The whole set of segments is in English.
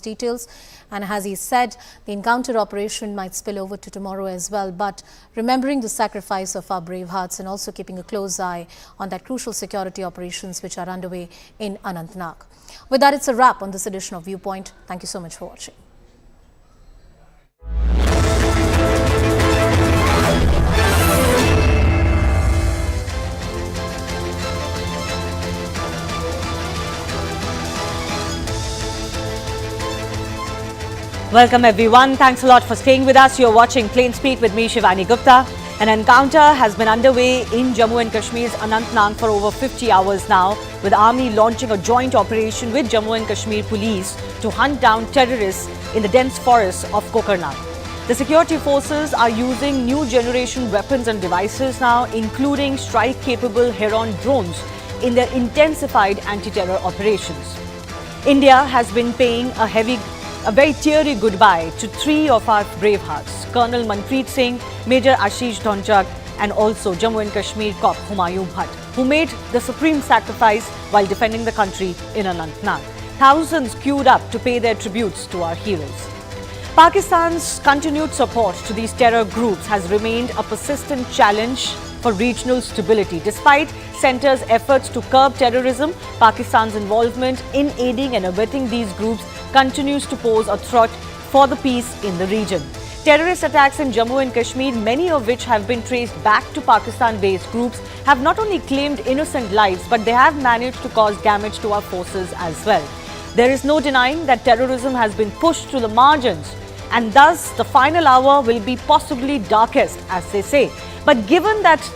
details. And as he said, the encounter operation might spill over to tomorrow as well. But remembering the sacrifice of our brave hearts and also keeping a close eye on that crucial security operations which are underway in Anantnag. With that, it's a wrap on this edition of Viewpoint. Thank you so much for watching. Welcome everyone. Thanks a lot for staying with us. You're watching Plain Speak with me, Shivani Gupta. An encounter has been underway in Jammu and Kashmir's Anantnag for over 50 hours now, with Army launching a joint operation with Jammu and Kashmir police to hunt down terrorists in the dense forests of Kokarnag. The security forces are using new generation weapons and devices now, including strike-capable Heron drones in their intensified anti-terror operations. India has been paying a very teary goodbye to three of our brave hearts, Colonel Manpreet Singh, Major Ashish Dhonchak, and also Jammu and Kashmir Cop Humayun Bhatt, who made the supreme sacrifice while defending the country in Anantnag. Thousands queued up to pay their tributes to our heroes. Pakistan's continued support to these terror groups has remained a persistent challenge for regional stability. Despite centre's efforts to curb terrorism, Pakistan's involvement in aiding and abetting these groups continues to pose a threat for the peace in the region. Terrorist attacks in Jammu and Kashmir, many of which have been traced back to Pakistan-based groups, have not only claimed innocent lives, but they have managed to cause damage to our forces as well. There is no denying that terrorism has been pushed to the margins, and thus the final hour will be possibly darkest, as they say. But given that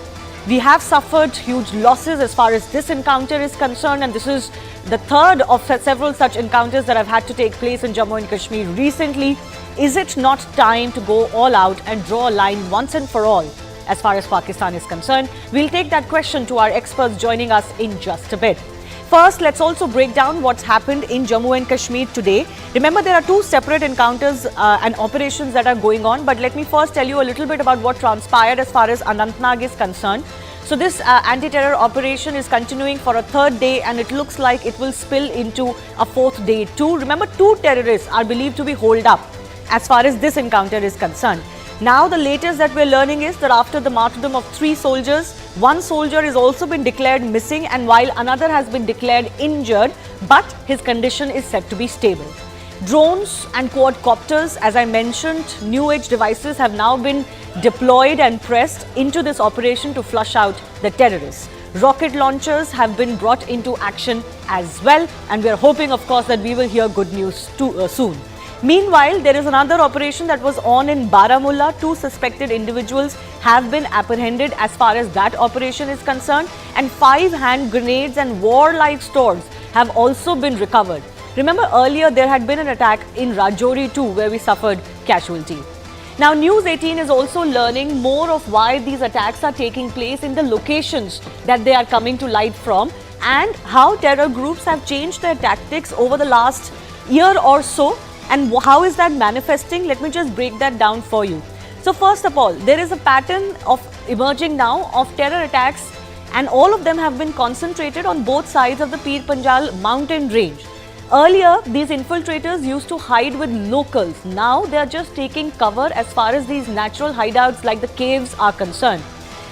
we have suffered huge losses as far as this encounter is concerned, and this is the third of several such encounters that have had to take place in Jammu and Kashmir recently, is it not time to go all out and draw a line once and for all as far as Pakistan is concerned? We'll take that question to our experts joining us in just a bit. First, let's also break down what's happened in Jammu and Kashmir today. Remember, there are two separate encounters and operations that are going on, but let me first tell you a little bit about what transpired as far as Anantnag is concerned. So this anti-terror operation is continuing for a third day, and it looks like it will spill into a fourth day too. Remember, two terrorists are believed to be holed up as far as this encounter is concerned. Now the latest that we're learning is that after the martyrdom of 3 soldiers, one soldier has also been declared missing, and while another has been declared injured, but his condition is said to be stable. Drones and quadcopters, as I mentioned, new age devices have now been deployed and pressed into this operation to flush out the terrorists. Rocket launchers have been brought into action as well, and we are hoping, of course, that we will hear good news soon. Meanwhile, there is another operation that was on in Baramulla. 2 suspected individuals have been apprehended as far as that operation is concerned, and 5 hand grenades and warlike stores have also been recovered. Remember, earlier there had been an attack in Rajouri too, where we suffered casualty. Now, News18 is also learning more of why these attacks are taking place in the locations that they are coming to light from, and how terror groups have changed their tactics over the last year or so. And how is that manifesting? Let me just break that down for you. So first of all, there is a pattern of emerging now of terror attacks, and all of them have been concentrated on both sides of the Pir Panjal mountain range. Earlier, these infiltrators used to hide with locals. Now they are just taking cover as far as these natural hideouts like the caves are concerned.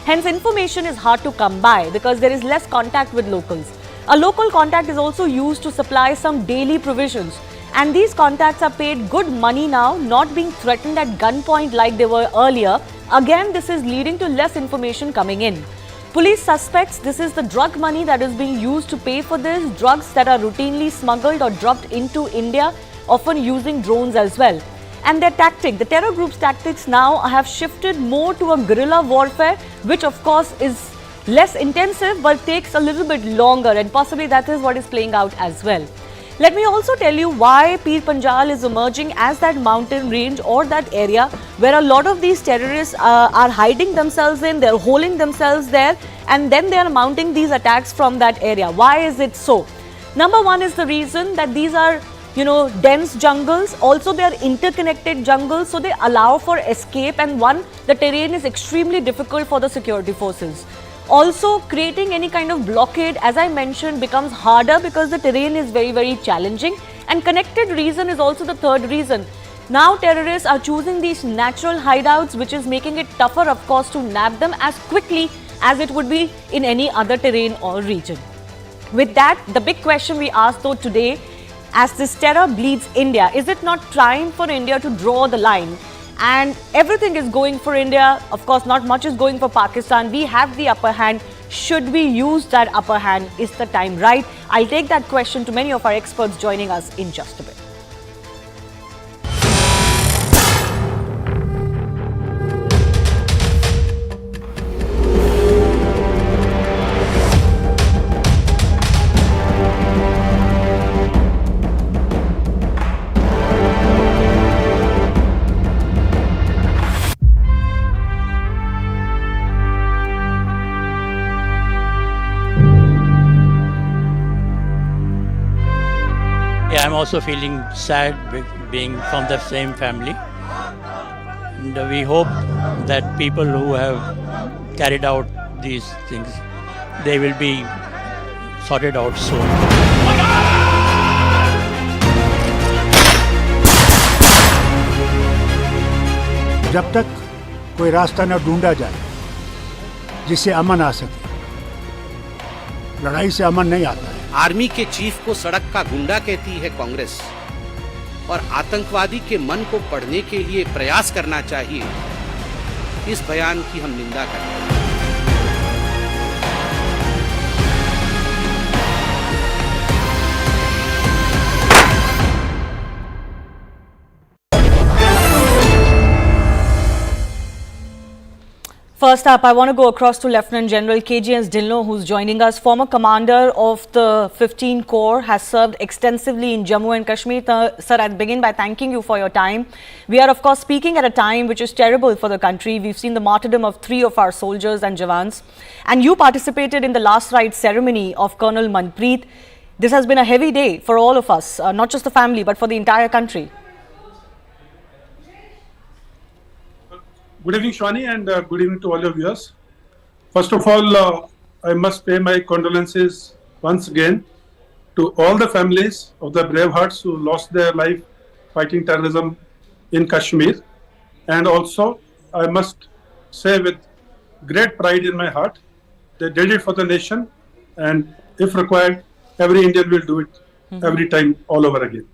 Hence, information is hard to come by because there is less contact with locals. A local contact is also used to supply some daily provisions. And these contacts are paid good money now, not being threatened at gunpoint like they were earlier. Again, this is leading to less information coming in. Police suspects this is the drug money that is being used to pay for this, drugs that are routinely smuggled or dropped into India, often using drones as well. And their tactic, the terror group's tactics now have shifted more to a guerrilla warfare, which of course is less intensive but takes a little bit longer, and possibly that is what is playing out as well. Let me also tell you why Pir Panjal is emerging as that mountain range or that area where a lot of these terrorists are hiding themselves in, they're holding themselves there, and then they are mounting these attacks from that area. Why is it so? Number one is the reason that these are, dense jungles. Also, they are interconnected jungles, so they allow for escape, and the terrain is extremely difficult for the security forces. Also, creating any kind of blockade, as I mentioned, becomes harder because the terrain is very, very challenging. And connected reason is also the third reason. Now terrorists are choosing these natural hideouts, which is making it tougher, of course, to nab them as quickly as it would be in any other terrain or region. With that, the big question we asked though today, as this terror bleeds India, is it not time for India to draw the line? And everything is going for India. Of course, not much is going for Pakistan. We have the upper hand. Should we use that upper hand? Is the time right? I'll take that question to many of our experts joining us in just a bit. Yeah, I'm also feeling sad being from the same family. And we hope that people who have carried out these things, they will be sorted out soon. जब तक कोई रास्ता न ढूंढा जाए जिससे अमन आ सके, लड़ाई से अमन नहीं आता है। आर्मी के चीफ को सड़क का गुंडा कहती है कांग्रेस, और आतंकवादी के मन को पढ़ने के लिए प्रयास करना चाहिए, इस बयान की हम निंदा करते हैं। First up, I want to go across to Lieutenant General KGS Dhillon, who's joining us. Former commander of the 15 Corps, has served extensively in Jammu and Kashmir. Sir, I'll begin by thanking you for your time. We are, of course, speaking at a time which is terrible for the country. We've seen the martyrdom of 3 of our soldiers and Jawans. And you participated in the last rite ceremony of Colonel Manpreet. This has been a heavy day for all of us, not just the family, but for the entire country. Good evening, Shwani, and good evening to all your viewers. First of all, I must pay my condolences once again to all the families of the bravehearts who lost their life fighting terrorism in Kashmir. And also, I must say with great pride in my heart, they did it for the nation, and if required, every Indian will do it every time, all over again.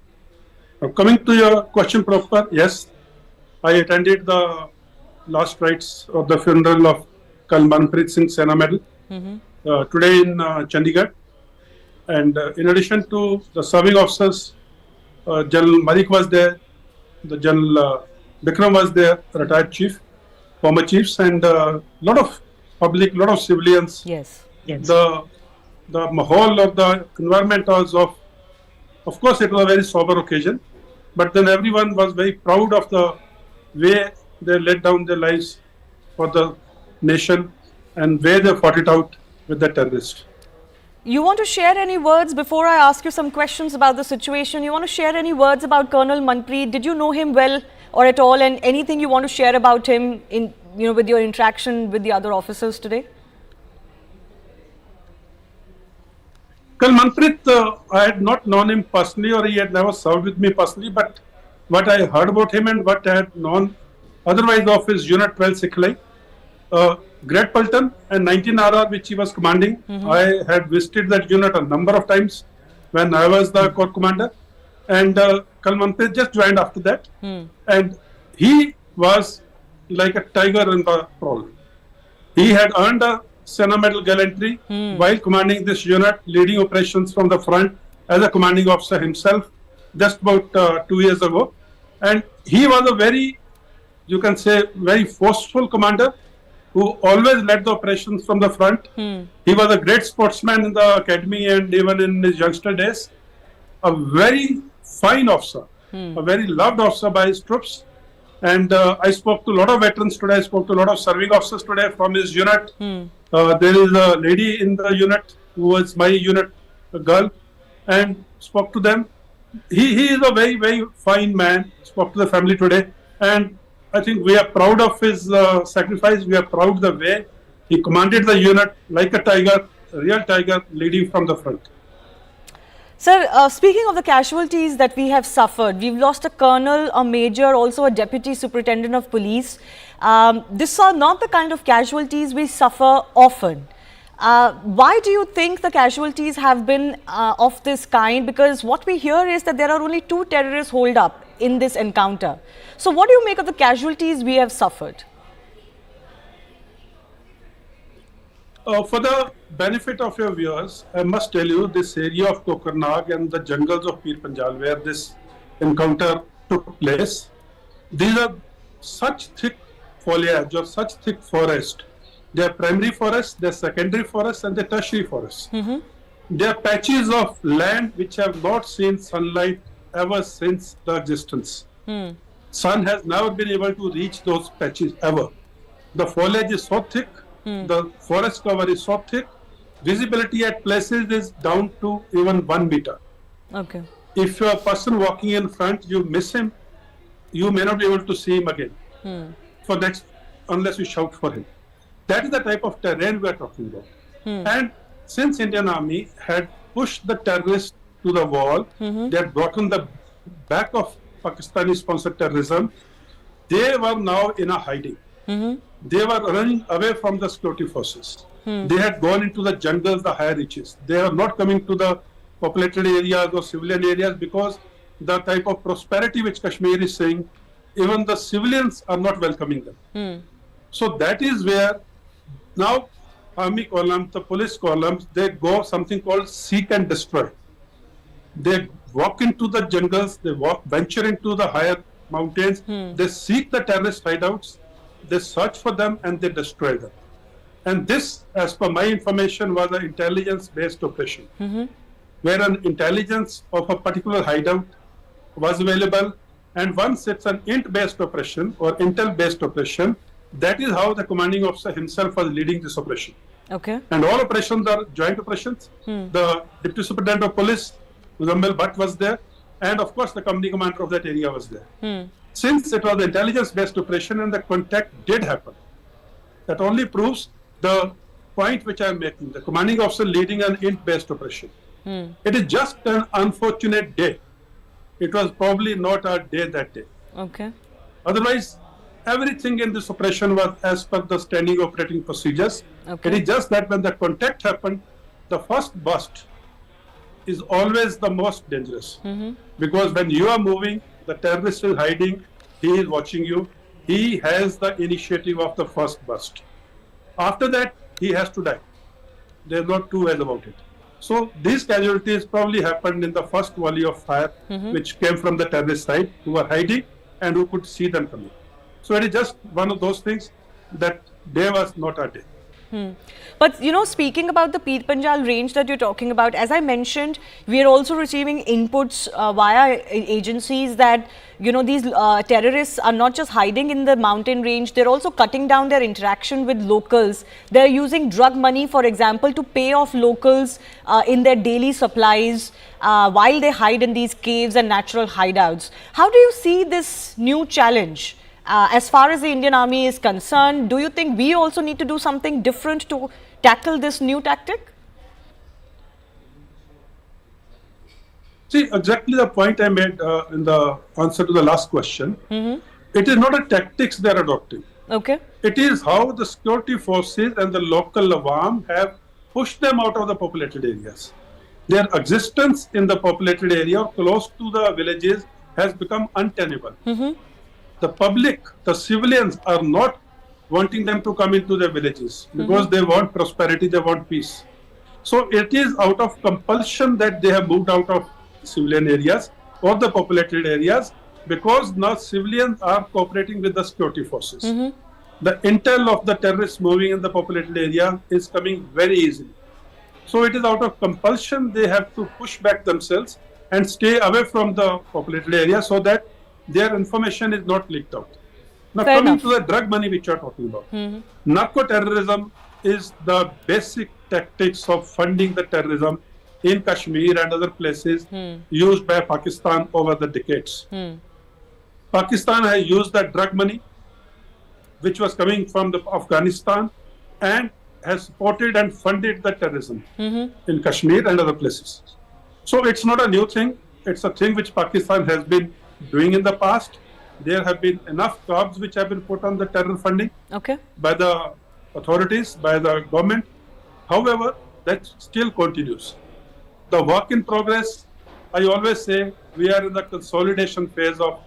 Now, coming to your question proper, yes, I attended the last rites of the funeral of Colonel Manpreet Singh Sena Medal today in Chandigarh. And in addition to the serving officers, General Malik was there, the General Bikram was there, retired chief, former chiefs, and a lot of public, lot of civilians. Yes. The mahal of the environment was of course it was a very sober occasion, but then everyone was very proud of the way they laid down their lives for the nation and where they fought it out with the terrorists. You want to share any words before I ask you some questions about the situation? You want to share any words about Colonel Manpreet? Did you know him well or at all, and anything you want to share about him in with your interaction with the other officers today? Colonel Manpreet, I had not known him personally, or he had never served with me personally, but what I heard about him and what I had known otherwise of his Unit 12 Sikhlai, Great Paltan and 19 RR, which he was commanding. I had visited that unit a number of times when I was the corps commander, and Colonel Manpreet just joined after that, and he was like a tiger in the prowl. He had earned a Sena Medal gallantry while commanding this unit, leading operations from the front as a commanding officer himself just about 2 years ago, and he was a very, you can say, very forceful commander who always led the operations from the front. He was a great sportsman in the academy and even in his youngster days. A very fine officer, a very loved officer by his troops. And I spoke to a lot of veterans today. I spoke to a lot of serving officers today from his unit. There is a lady in the unit who was my unit, a girl, and spoke to them. He is a very, very fine man. Spoke to the family today. And I think we are proud of his sacrifice. We are proud the way he commanded the unit like a tiger, a real tiger, leading from the front. Sir, speaking of the casualties that we have suffered, we've lost a colonel, a major, also a deputy superintendent of police. These are not the kind of casualties we suffer often. Why do you think the casualties have been of this kind? Because what we hear is that there are only 2 terrorists holed up in this encounter. So what do you make of the casualties we have suffered? For the benefit of your viewers, I must tell you this area of Kokarnag and the jungles of Pir Panjal where this encounter took place, these are such thick foliage or such thick forest. They are primary forests, they are secondary forests and they are tertiary forests. They are patches of land which have not seen sunlight ever since the existence. Sun has never been able to reach those patches ever. The foliage is so thick, the forest cover is so thick, visibility at places is down to even 1 meter. Okay. If you're a person walking in front, you miss him, you may not be able to see him again for next, unless you shout for him. That is the type of terrain we are talking about. And since Indian Army had pushed the terrorists to the wall, they had broken the back of Pakistani sponsored terrorism, they were now in a hiding. They were running away from the security forces. They had gone into the jungles, the higher reaches. They are not coming to the populated areas or civilian areas because the type of prosperity which Kashmir is seeing, even the civilians are not welcoming them. So that is where now army columns, the police columns, they go something called seek and destroy. They walk into the jungles, they venture into the higher mountains, they seek the terrorist hideouts, they search for them and they destroy them. And this, as per my information, was an intelligence-based operation, where an intelligence of a particular hideout was available, and once it's an int-based operation or intel-based operation, that is how the commanding officer himself was leading this operation. Okay. And all operations are joint operations. The Deputy Superintendent of Police, Muzammil Bhatt, was there, and of course the company commander of that area was there. Since it was an intelligence-based operation and the contact did happen, that only proves the point which I am making, the commanding officer leading an int-based operation. It is just an unfortunate day. It was probably not our day that day. Okay. Otherwise, everything in this operation was as per the standing operating procedures. Okay. It is just that when the contact happened, the first burst is always the most dangerous. Because when you are moving, the terrorist is hiding, he is watching you, he has the initiative of the first burst. After that, he has to die. There is not two ways about it. So these casualties probably happened in the first volley of fire, which came from the terrorist side, who were hiding and who could see them coming. So it is just one of those things that day was not a day. But you know, speaking about the Pir Panjal range that you're talking about, as I mentioned, we are also receiving inputs via agencies that, you know, these terrorists are not just hiding in the mountain range, they're also cutting down their interaction with locals. They're using drug money, for example, to pay off locals in their daily supplies while they hide in these caves and natural hideouts. How do you see this new challenge? As far as the Indian Army is concerned, do you think we also need to do something different to tackle this new tactic? See, exactly the point I made in the answer to the last question. It is not a tactics they are adopting. Okay. It is how the security forces and the local awam have pushed them out of the populated areas. Their existence in the populated area or close to the villages has become untenable. The public, the civilians are not wanting them to come into their villages because they want prosperity, they want peace. So it is out of compulsion that they have moved out of civilian areas or the populated areas, because now civilians are cooperating with the security forces. The intel of the terrorists moving in the populated area is coming very easily. So it is out of compulsion they have to push back themselves and stay away from the populated area so that their information is not leaked out. Now, Fair coming enough. to the drug money which you are talking about, narco-terrorism is the basic tactics of funding the terrorism in Kashmir and other places used by Pakistan over the decades. Pakistan has used that drug money which was coming from Afghanistan and has supported and funded the terrorism in Kashmir and other places. So it's not a new thing. It's a thing which Pakistan has been doing in the past. There have been enough curbs which have been put on the terror funding by the authorities, by the government. However, that still continues. The work in progress, I always say, we are in the consolidation phase of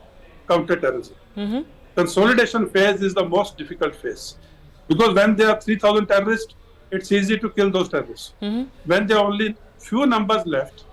counter-terrorism. Consolidation phase is the most difficult phase. Because when there are 3,000 terrorists, it's easy to kill those terrorists. When there are only few numbers left,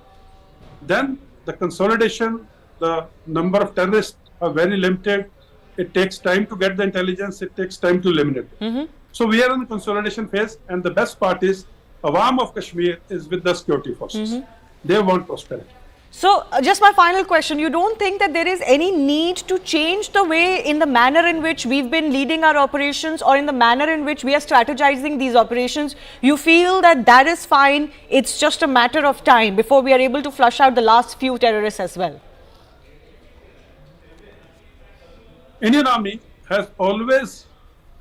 then the consolidation, the number of terrorists are very limited. It takes time to get the intelligence. It takes time to eliminate them. So we are in the consolidation phase, and the best part is Awam of Kashmir is with the security forces. They want prosperity. So, just my final question, you don't think that there is any need to change the way in the manner in which we've been leading our operations or in the manner in which we are strategizing these operations? You feel that that is fine, it's just a matter of time before we are able to flush out the last few terrorists as well? Indian Army has always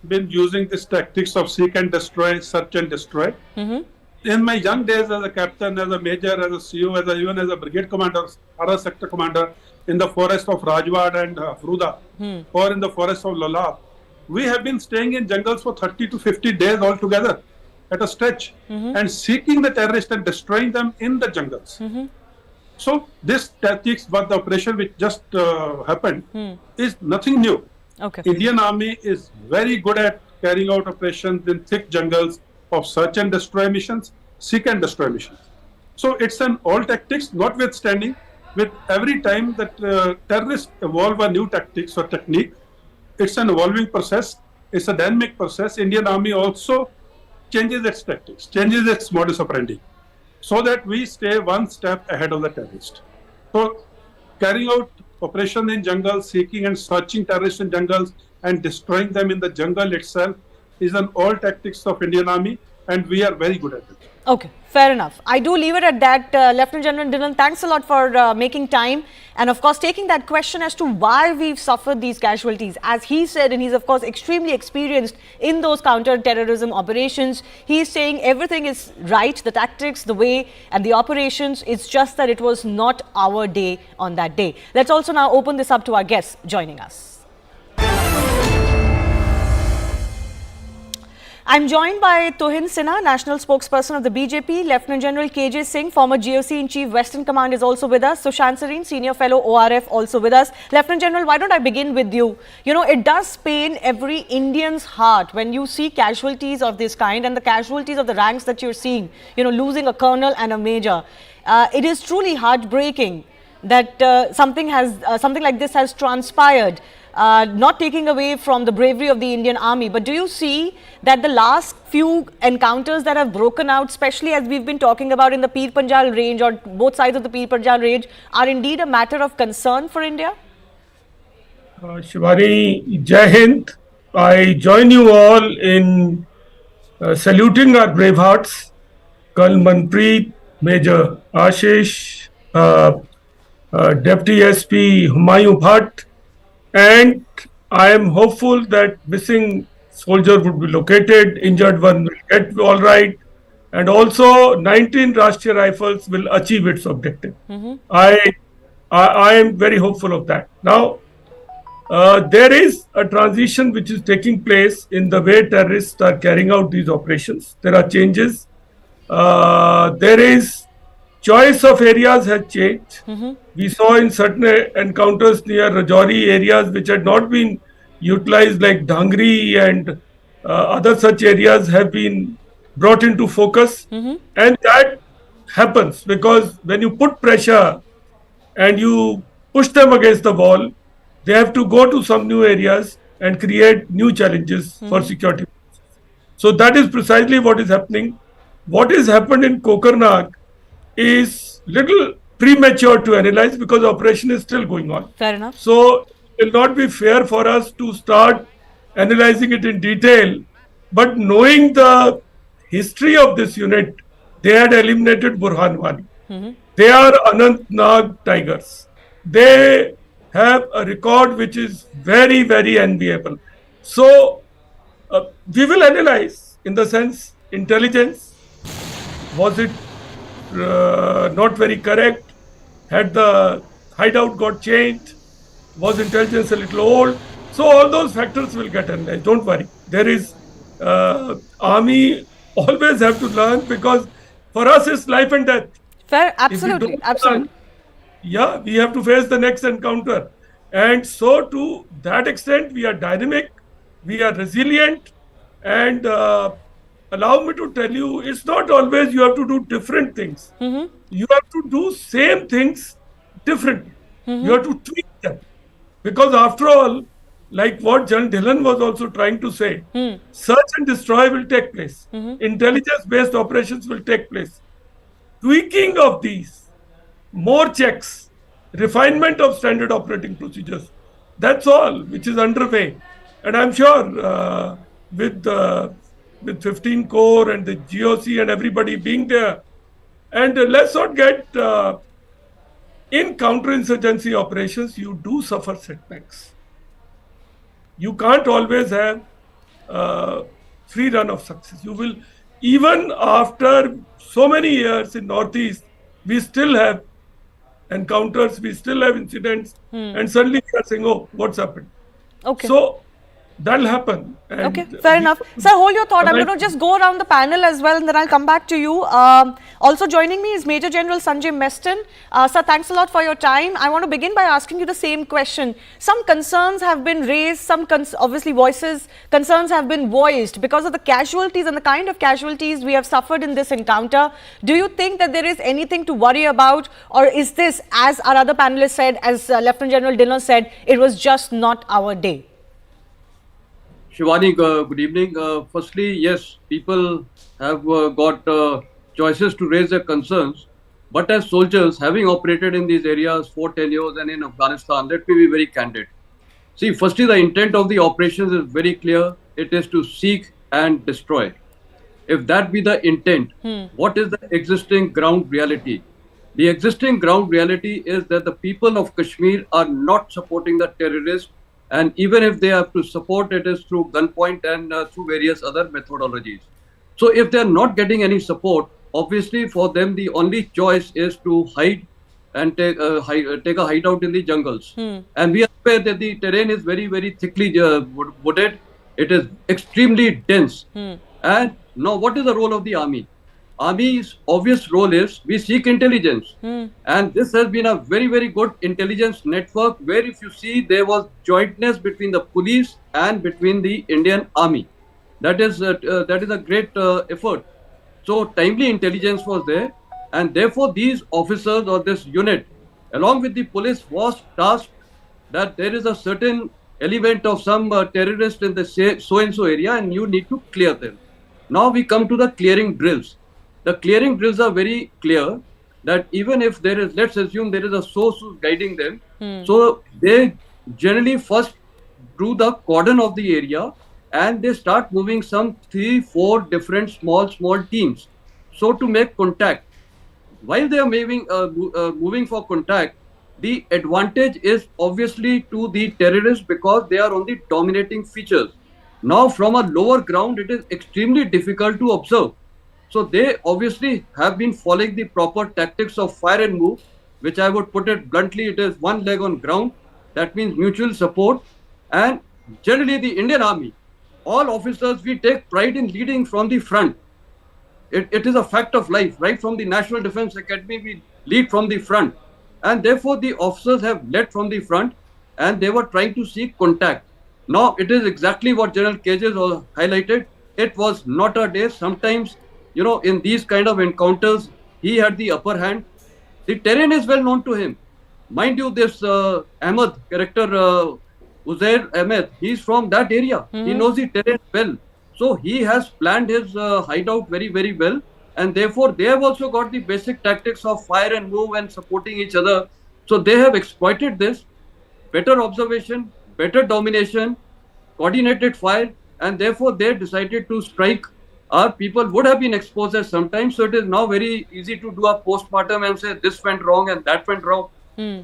been using these tactics of seek and destroy, search and destroy. In my young days as a captain, as a major, as a CO, even as a brigade commander, or a sector commander in the forest of Rajwad and Afruda, or in the forest of Lalab, we have been staying in jungles for 30 to 50 days altogether at a stretch and seeking the terrorists and destroying them in the jungles. So this tactics, what the operation which just happened, is nothing new. Indian Army is very good at carrying out operations in thick jungles of search and destroy missions, seek and destroy missions. So it's an old tactics, notwithstanding, with every time that terrorists evolve a new tactics or technique, it's an evolving process, it's a dynamic process. Indian Army also changes its tactics, changes its modus operandi, so that we stay one step ahead of the terrorist. So carrying out operation in jungles, seeking and searching terrorists in jungles and destroying them in the jungle itself is an old tactics of Indian Army, and we are very good at it. Okay, fair enough. I do leave it at that. Lieutenant General Dillon, thanks a lot for making time and of course taking that question as to why we've suffered these casualties. As he said, and he's of course extremely experienced in those counter-terrorism operations, he's saying everything is right, the tactics, the way and the operations, it's just that it was not our day on that day. Let's also now open this up to our guests joining us. I'm joined by Tuhin Sinha, National Spokesperson of the BJP. Lieutenant General KJ Singh, former GOC-in-Chief, Western Command, is also with us. Sushant Sareen, Senior Fellow, ORF, also with us. Lieutenant General, why don't I begin with you? You know, it does pain every Indian's heart when you see casualties of this kind and the casualties of the ranks that you're seeing, you know, losing a colonel and a major. It is truly heartbreaking that something like this has transpired. Not taking away from the bravery of the Indian Army, but do you see that the last few encounters that have broken out, especially as we've been talking about in the Pir Panjal range or both sides of the Pir Panjal range, are indeed a matter of concern for India? Shivani, Jai Hind. I join you all in saluting our bravehearts, Colonel Manpreet, Major Ashish, Deputy SP Humayun Bhatt, and I am hopeful that missing soldier would be located, injured one will get all right, and also 19 Rashtriya Rifles will achieve its objective. I am very hopeful of that. Now, there is a transition which is taking place in the way terrorists are carrying out these operations. There are changes. There is choice of areas has changed. We saw in certain encounters near Rajouri areas which had not been utilized, like Dhangri and other such areas have been brought into focus. And that happens because when you put pressure and you push them against the wall, they have to go to some new areas and create new challenges for security. So that is precisely what is happening. What has happened in Kokarnag is little premature to analyze because the operation is still going on. Fair enough. So it will not be fair for us to start analyzing it in detail. But knowing the history of this unit, they had eliminated Burhan Wani. They are Anantnag Tigers. They have a record which is very, very enviable. So we will analyze in the sense intelligence. Was it not very correct? Had the hideout got changed? Was intelligence a little old? So all those factors will get analyzed. Don't worry. There is army always have to learn, because for us it's life and death. Fair, If we absolutely, don't absolutely. learn, yeah, we have to face the next encounter. And so to that extent, we are dynamic, we are resilient, and allow me to tell you, it's not always you have to do different things. You have to do same things differently. You have to tweak them. Because after all, like what John Dillon was also trying to say, search and destroy will take place. Intelligence-based operations will take place. Tweaking of these, more checks, refinement of standard operating procedures. That's all which is underway. And I'm sure with 15 Corps and the GOC and everybody being there, and let's not get in counterinsurgency operations, you do suffer setbacks. You can't always have free run of success. You will, even after so many years in Northeast, we still have encounters, we still have incidents, and suddenly we are saying, oh, what's happened? Okay. So that'll happen. And okay, fair enough. Sir, hold your thought. I'm going to just go around the panel as well, and then I'll come back to you. Also joining me is Major General Sanjay Meston. Sir, thanks a lot for your time. I want to begin by asking you the same question. Some concerns have been raised, some concerns have been voiced because of the casualties and the kind of casualties we have suffered in this encounter. Do you think that there is anything to worry about, or is this, as our other panelists said, as Lieutenant General Dillon said, it was just not our day? Shivani, good evening. Firstly, yes, people have got choices to raise their concerns. But as soldiers, having operated in these areas for 10 years and in Afghanistan, let me be very candid. See, firstly, the intent of the operations is very clear. It is to seek and destroy. If that be the intent, what is the existing ground reality? The existing ground reality is that the people of Kashmir are not supporting the terrorists. And even if they have to support, it is through gunpoint and through various other methodologies. So if they are not getting any support, obviously for them the only choice is to hide and take a hideout in the jungles. And we are aware that the terrain is very, very thickly wooded. It is extremely dense. And now what is the role of the army? Army's obvious role is we seek intelligence. And this has been a very, very good intelligence network where, if you see, there was jointness between the police and between the Indian army. That is a great effort. So timely intelligence was there, and therefore these officers or this unit, along with the police, was tasked that there is a certain element of some terrorist in the so-and-so area and you need to clear them. Now we come to the clearing drills. The clearing drills are very clear that even if there is, let's assume there is a source who's guiding them. So they generally first drew the cordon of the area and they start moving some 3-4 different small teams. So to make contact, while they are moving for contact, the advantage is obviously to the terrorists because they are on the dominating features. Now from a lower ground, it is extremely difficult to observe. So they obviously have been following the proper tactics of fire and move, which I would put it bluntly, it is one leg on ground. That means mutual support. And generally the Indian Army, all officers, we take pride in leading from the front. It is a fact of life. Right from the National Defence Academy, we lead from the front. And therefore the officers have led from the front and they were trying to seek contact. Now it is exactly what General Cages highlighted. It was not a day. Sometimes, you know, in these kind of encounters, he had the upper hand. The terrain is well known to him. Mind you, this Ahmed character, Uzair Ahmed, he's from that area. He knows the terrain well. So he has planned his hideout very, very well. And therefore, they have also got the basic tactics of fire and move and supporting each other. So they have exploited this. Better observation, better domination, coordinated fire. And therefore, they decided to strike. Our people would have been exposed at some time. So it is now very easy to do a postmortem and say this went wrong and that went wrong.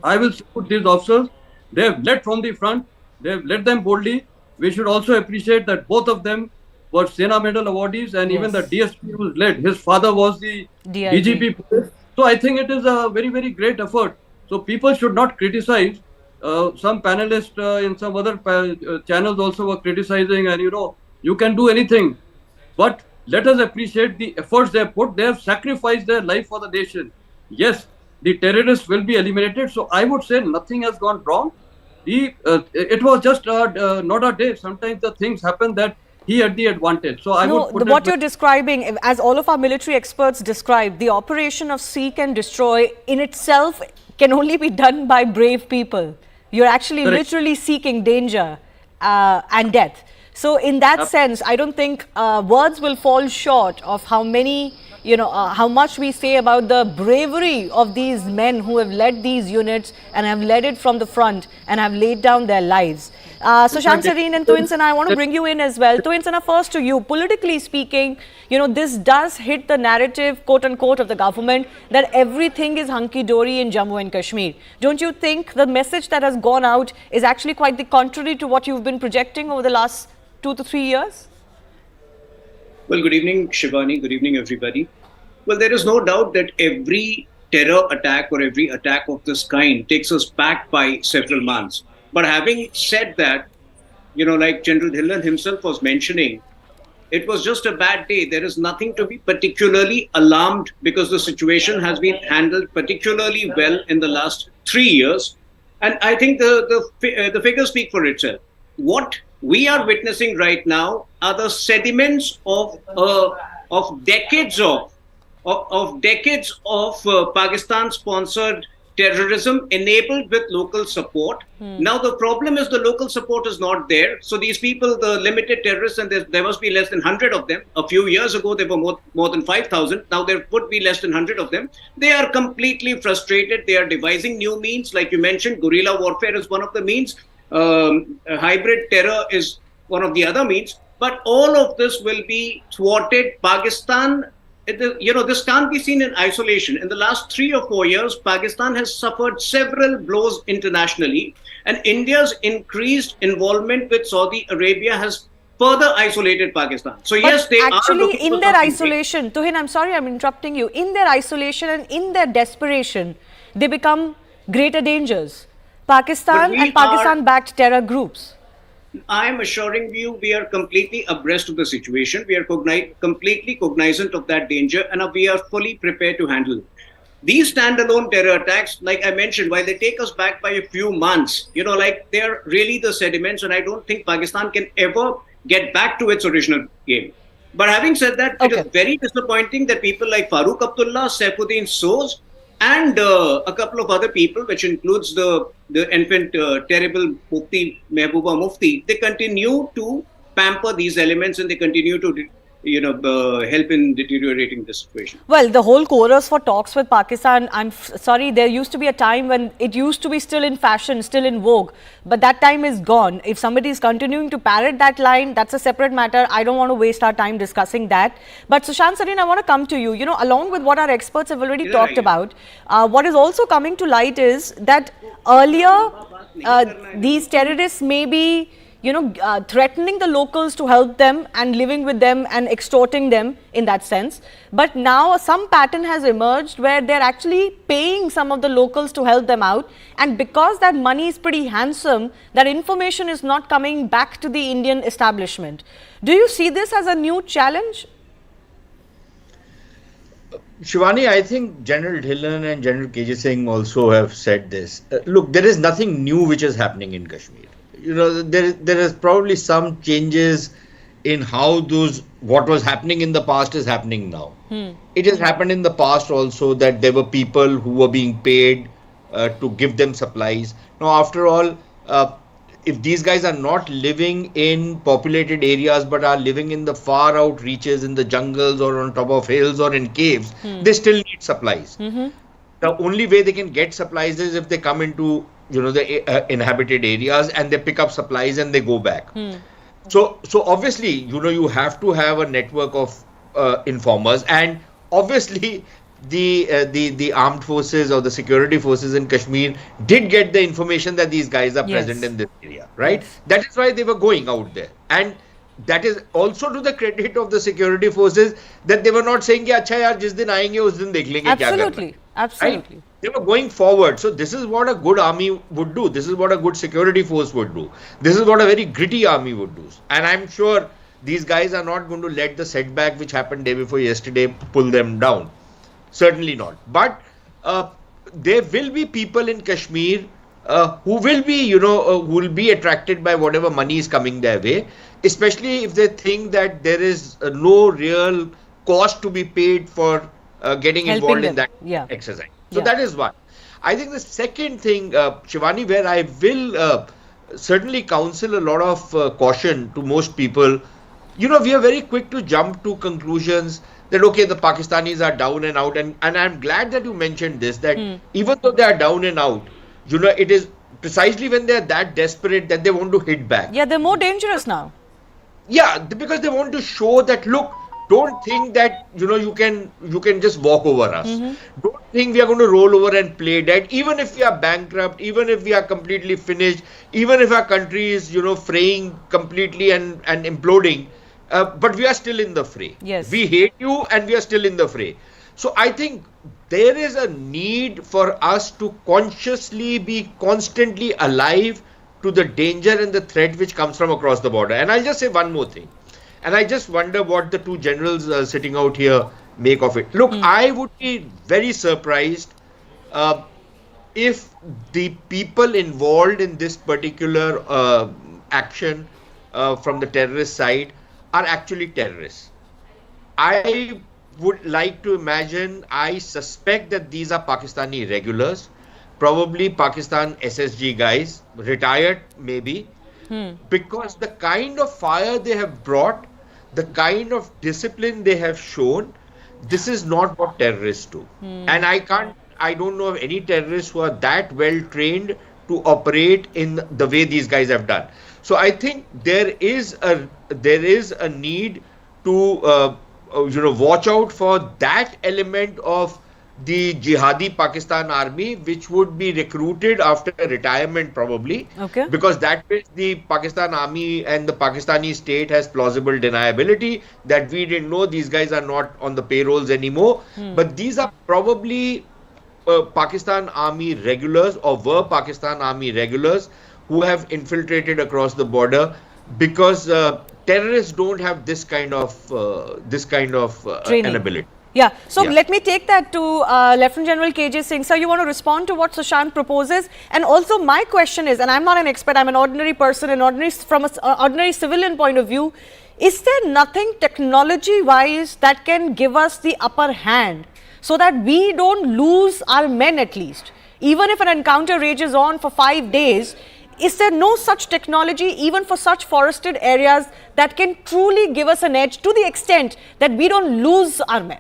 I will support these officers. They have led from the front. They have led them boldly. We should also appreciate that both of them were Sena Medal awardees, and even the DSP who led, his father was the DGP police. So I think it is a very, very great effort. So people should not criticize. Some panelists in some other channels also were criticizing, and you can do anything. But let us appreciate the efforts they have put. They have sacrificed their life for the nation. Yes, the terrorists will be eliminated. So I would say nothing has gone wrong. It was just not a day. Sometimes the things happen that he had the advantage. So I would put what you're describing, as all of our military experts describe, the operation of seek and destroy in itself can only be done by brave people. You're actually literally seeking danger and death. So in that sense, I don't think words will fall short of how many, how much we say about the bravery of these men who have led these units and have led it from the front and have laid down their lives. So Shamsareen and Tuinsana, I want to bring you in as well. Tuinsana, first to you. Politically speaking, this does hit the narrative, quote unquote, of the government that everything is hunky-dory in Jammu and Kashmir. Don't you think the message that has gone out is actually quite the contrary to what you've been projecting over the last 2 to 3 years? Well, good evening, Shivani. Good evening, everybody. Well, there is no doubt that every terror attack or every attack of this kind takes us back by several months. But having said that, like General Dhillon himself was mentioning, it was just a bad day. There is nothing to be particularly alarmed because the situation has been handled particularly well in the last 3 years. And I think the figures speak for itself. What we are witnessing right now are the sediments of decades of Pakistan-sponsored terrorism enabled with local support. Now the problem is the local support is not there. So these people, the limited terrorists, and there must be less than 100 of them. A few years ago, there were more than 5,000. Now there would be less than 100 of them. They are completely frustrated. They are devising new means. Like you mentioned, guerrilla warfare is one of the means. Hybrid terror is one of the other means. But all of this will be thwarted. Pakistan, this can't be seen in isolation. In the last 3 or 4 years, Pakistan has suffered several blows internationally, and India's increased involvement with Saudi Arabia has further isolated Pakistan. So yes, they actually are in their isolation. Tuhin, I'm sorry, I'm interrupting you. In their isolation and in their desperation, they become greater dangers. Pakistan and Pakistan-backed terror groups. I am assuring you, we are completely abreast of the situation. We are completely cognizant of that danger, and we are fully prepared to handle it. These standalone terror attacks, like I mentioned, while they take us back by a few months, they are really the sediments, and I don't think Pakistan can ever get back to its original game. But having said that, it is very disappointing that people like Farooq Abdullah, Saifuddin Soz, and a couple of other people, which includes the infant terrible Mufti, Mehbooba Mufti, they continue to pamper these elements and they continue to help in deteriorating the situation. Well, the whole chorus for talks with Pakistan, I'm sorry, there used to be a time when it used to be still in fashion, still in vogue, but that time is gone. If somebody is continuing to parrot that line, that's a separate matter. I don't want to waste our time discussing that. But Shamsareen, I want to come to you. Along with what our experts have already talked about, what is also coming to light is that earlier these terrorists may be threatening the locals to help them and living with them and extorting them in that sense. But now some pattern has emerged where they're actually paying some of the locals to help them out. And because that money is pretty handsome, that information is not coming back to the Indian establishment. Do you see this as a new challenge? Shivani, I think General Dhillon and General KJ Singh also have said this. Look, there is nothing new which is happening in Kashmir. There is probably some changes in how what was happening in the past is happening now. It has happened in the past also that there were people who were being paid to give them supplies. Now, after all, if these guys are not living in populated areas but are living in the far out reaches, in the jungles or on top of hills or in caves, they still need supplies. The only way they can get supplies is if they come into the inhabited areas and they pick up supplies and they go back. So obviously, you have to have a network of informers, and obviously the armed forces or the security forces in Kashmir did get the information that these guys are present in this area, right? That is why they were going out there. And that is also to the credit of the security forces that they were not saying कि अच्छा यार जिस दिन आएंगे उस दिन देख लेंगे क्या करना है. Absolutely. Right? They were going forward. So this is what a good army would do. This is what a good security force would do. This is what a very gritty army would do. And I'm sure these guys are not going to let the setback which happened day before yesterday pull them down. Certainly not. But there will be people in Kashmir who will be, who will be attracted by whatever money is coming their way, especially if they think that there is no real cost to be paid for getting Helping involved them. in that Yeah. exercise. So that is one. I think the second thing, Shivani, where I will certainly counsel a lot of caution to most people, we are very quick to jump to conclusions that, okay, the Pakistanis are down and out. And I'm glad that you mentioned this, that even though they are down and out, it is precisely when they're that desperate that they want to hit back. Yeah, they're more dangerous now. Yeah, because they want to show that, look, don't think that, you can just walk over us. Don't think we are going to roll over and play dead. Even if we are bankrupt, even if we are completely finished, even if our country is, fraying completely and imploding, but we are still in the fray. Yes. We hate you and we are still in the fray. So I think there is a need for us to consciously be constantly alive to the danger and the threat which comes from across the border. And I'll just say one more thing. And I just wonder what the two generals sitting out here make of it. Look, I would be very surprised if the people involved in this particular action from the terrorist side are actually terrorists. I would like to imagine, I suspect that these are Pakistani regulars, probably Pakistan SSG guys, retired maybe, because the kind of fire they have brought, the kind of discipline they have shown, this is not what terrorists do. And I don't know of any terrorists who are that well trained to operate in the way these guys have done. So I think there is a need to watch out for that element of the jihadi Pakistan army, which would be recruited after retirement probably. Okay. Because that way the Pakistan army and the Pakistani state has plausible deniability that we didn't know these guys are not on the payrolls anymore. But these are probably Pakistan army regulars or were Pakistan army regulars who have infiltrated across the border, because terrorists don't have this kind of Training. an ability. Yeah, so Yeah. let me take that to Lieutenant General KJ Singh. Sir, you want to respond to what Sushant proposes? And also my question is, and I'm not an expert, I'm an ordinary person, from an ordinary civilian point of view, is there nothing technology-wise that can give us the upper hand so that we don't lose our men at least? Even if an encounter rages on for 5 days, is there no such technology, even for such forested areas, that can truly give us an edge to the extent that we don't lose our men?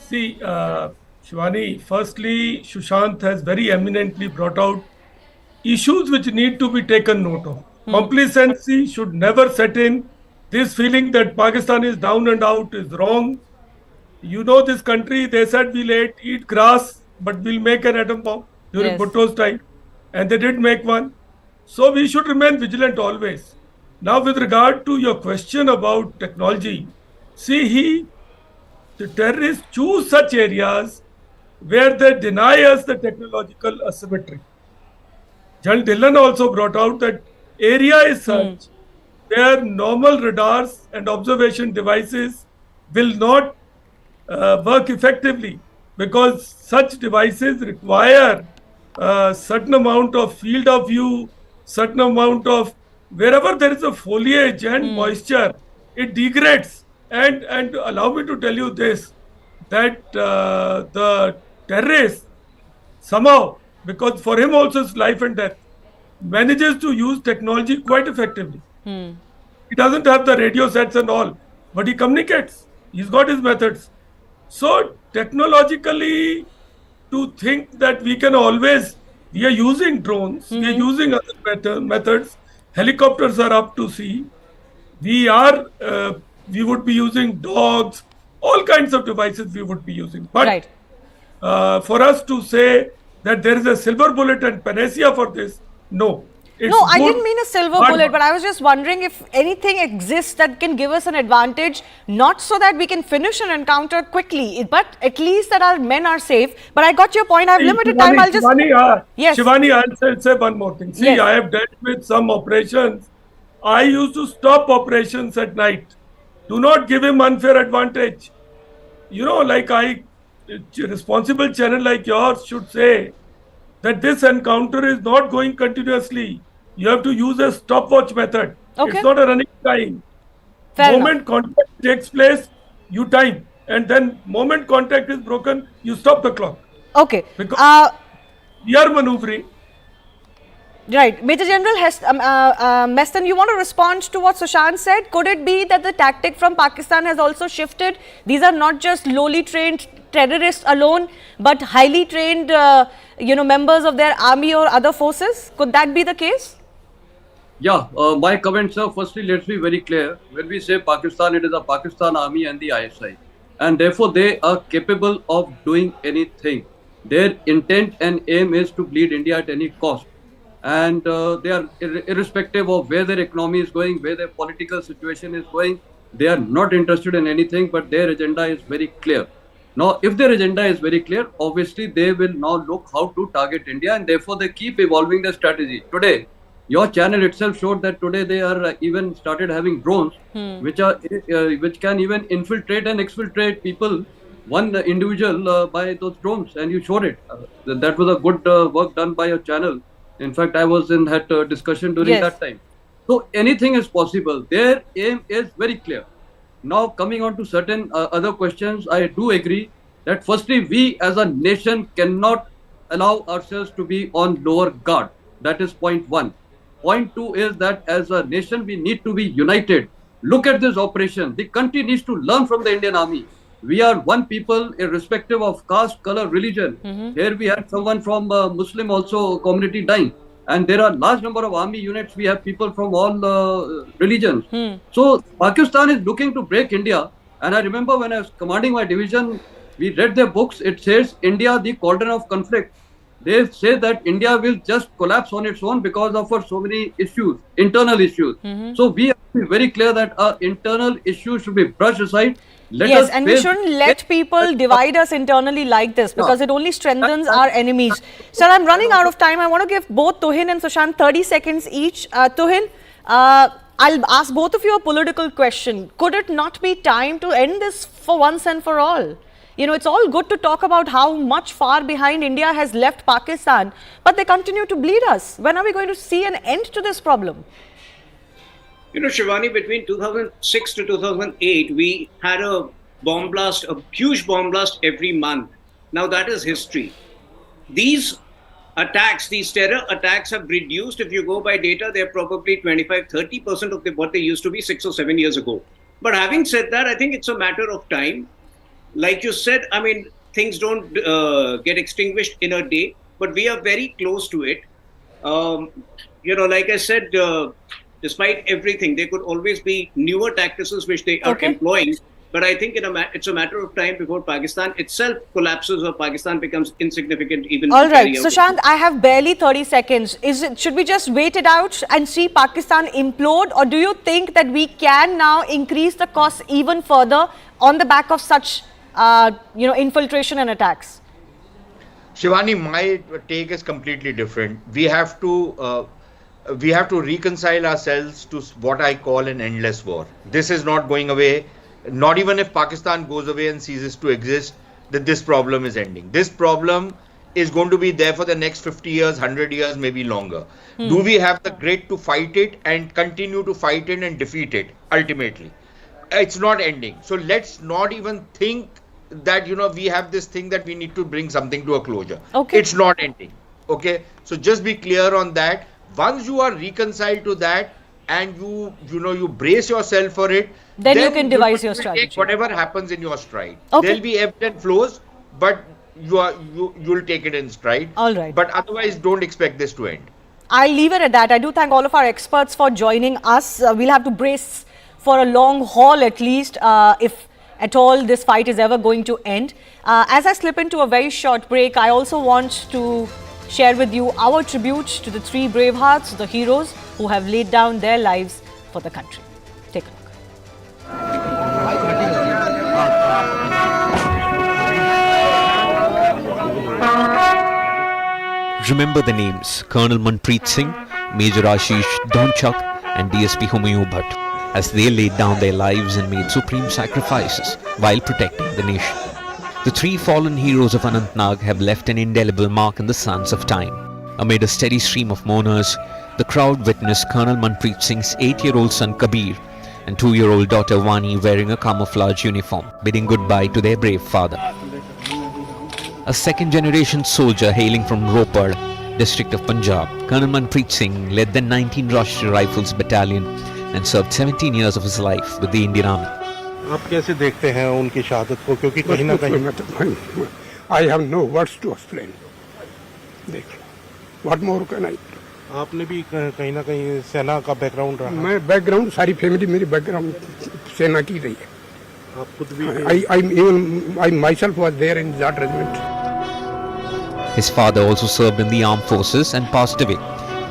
See, Shivani, firstly, Sushant has very eminently brought out issues which need to be taken note of. Complacency should never set in. This feeling that Pakistan is down and out is wrong. This country, they said we'll eat grass, but we'll make an atom bomb during Yes. Bhutto's time. And they did make one. So we should remain vigilant always. Now, with regard to your question about technology, see, the terrorists choose such areas where they deny us the technological asymmetry. General Dillon also brought out that area is such where normal radars and observation devices will not work effectively, because such devices require a certain amount of field of view, certain amount of wherever there is a foliage and moisture, it degrades. And allow me to tell you this, that the terrorist somehow, because for him also it's life and death, manages to use technology quite effectively. He doesn't have the radio sets and all, but he communicates. He's got his methods. So technologically, to think that we are using drones, we are using other methods, helicopters are up to sea, we would be using dogs, all kinds of devices we would be using. But Right. For us to say that there is a silver bullet and panacea for this, no. It's No, I good, didn't mean a silver bullet, but I was just wondering if anything exists that can give us an advantage, not so that we can finish an encounter quickly, but at least that our men are safe. But I got your point. I have limited time. I'll just... Yes. Shivani, I'll say one more thing. See, Yes. I have dealt with some operations. I used to stop operations at night. Do not give him unfair advantage. You know, like a responsible channel like yours should say that this encounter is not going continuously. You have to use a stopwatch method. Okay. It's not a running time. Fair Moment contact takes place, you time. And then moment contact is broken, you stop the clock. Okay. Because we are maneuvering. Right. Major General Meston, you want to respond to what Sushant said? Could it be that the tactic from Pakistan has also shifted? These are not just lowly trained terrorists alone, but highly trained, members of their army or other forces? Could that be the case? Yeah, my comment, sir. Firstly, let's be very clear. When we say Pakistan, it is the Pakistan Army and the ISI. And therefore, they are capable of doing anything. Their intent and aim is to bleed India at any cost. And they are irrespective of where their economy is going, where their political situation is going. They are not interested in anything, but their agenda is very clear. Now, if their agenda is very clear, obviously, they will now look how to target India, and therefore, they keep evolving their strategy. Today, your channel itself showed that today they are even started having drones, which can even infiltrate and exfiltrate people, one individual by those drones, and you showed it. That was a good work done by your channel. In fact, I was in that discussion during that time. So anything is possible. Their aim is very clear. Now, coming on to certain other questions, I do agree that firstly, we as a nation cannot allow ourselves to be on lower guard. That is point one. Point two is that as a nation, we need to be united. Look at this operation. The country needs to learn from the Indian Army. We are one people, irrespective of caste, color, religion. Here we have someone from Muslim also community dying. And there are large number of army units. We have people from all religions. So Pakistan is looking to break India. And I remember when I was commanding my division, we read their books. It says India, the cauldron of conflict. They say that India will just collapse on its own because of so many issues, internal issues. So we have to be very clear that our internal issues should be brushed aside. Yes, and we shouldn't let people divide us internally like this, because it only strengthens our enemies. Sir, I'm running out of time. I want to give both Tuhin and Sushant 30 seconds each. Tuhin, I'll ask both of you a political question. Could it not be time to end this for once and for all? You know, it's all good to talk about how much far behind India has left Pakistan, but they continue to bleed us. When are we going to see an end to this problem? You know, Shivani, between 2006 to 2008, we had a bomb blast, a huge bomb blast every month. Now that is history. These attacks, these terror attacks have reduced. If you go by data, they're probably 25-30% of what they used to be 6 or 7 years ago. But having said that, I think it's a matter of time. Like you said, I mean, things don't get extinguished in a day, but we are very close to it. You know, like I said, despite everything, there could always be newer tactics which they are employing. But I think it's a matter of time before Pakistan itself collapses or Pakistan becomes insignificant even. All right, Sushant, I have barely 30 seconds. Should we just wait it out and see Pakistan implode, or do you think that we can now increase the costs even further on the back of such infiltration and attacks? Shivani, my take is completely different. We have to reconcile ourselves to what I call an endless war. This is not going away. Not even if Pakistan goes away and ceases to exist, that this problem is ending. This problem is going to be there for the next 50 years, 100 years, maybe longer. Do we have the grit to fight it and continue to fight it and defeat it ultimately? It's not ending. So let's not even think that, we have this thing that we need to bring something to a closure. It's not ending. Okay. So just be clear on that. Once you are reconciled to that and you brace yourself for it, then you can devise your strategy. Take whatever happens in your stride. There'll be ebbs and flows, but you'll take it in stride. All right. But otherwise, don't expect this to end. I'll leave it at that. I do thank all of our experts for joining us. We'll have to brace for a long haul at least, if at all this fight is ever going to end. As I slip into a very short break, I also want to share with you our tribute to the three brave hearts, the heroes who have laid down their lives for the country. Take a look. Remember the names Colonel Manpreet Singh, Major Ashish Dhonchak and DSP Humayun Bhatt as they laid down their lives and made supreme sacrifices while protecting the nation. The three fallen heroes of Anantnag have left an indelible mark in the sands of time. Amid a steady stream of mourners, the crowd witnessed Colonel Manpreet Singh's 8-year-old son Kabir and 2-year-old daughter Vani wearing a camouflage uniform, bidding goodbye to their brave father. A second-generation soldier hailing from Ropar, district of Punjab, Colonel Manpreet Singh led the 19 Rashtriya Rifles Battalion and served 17 years of his life with the Indian Army. आप कैसे देखते हैं उनकी शहादत को, क्योंकि कहीं ना कहीं I have no words to explain. देख लो, what more can I? आपने भी कहीं ना कहीं सेना का बैकग्राउंड रहा। मैं बैकग्राउंड, सारी फैमिली मेरी बैकग्राउंड सेना की रही है। आप खुद भी I myself was there in that regiment. His father also served in the armed forces and passed away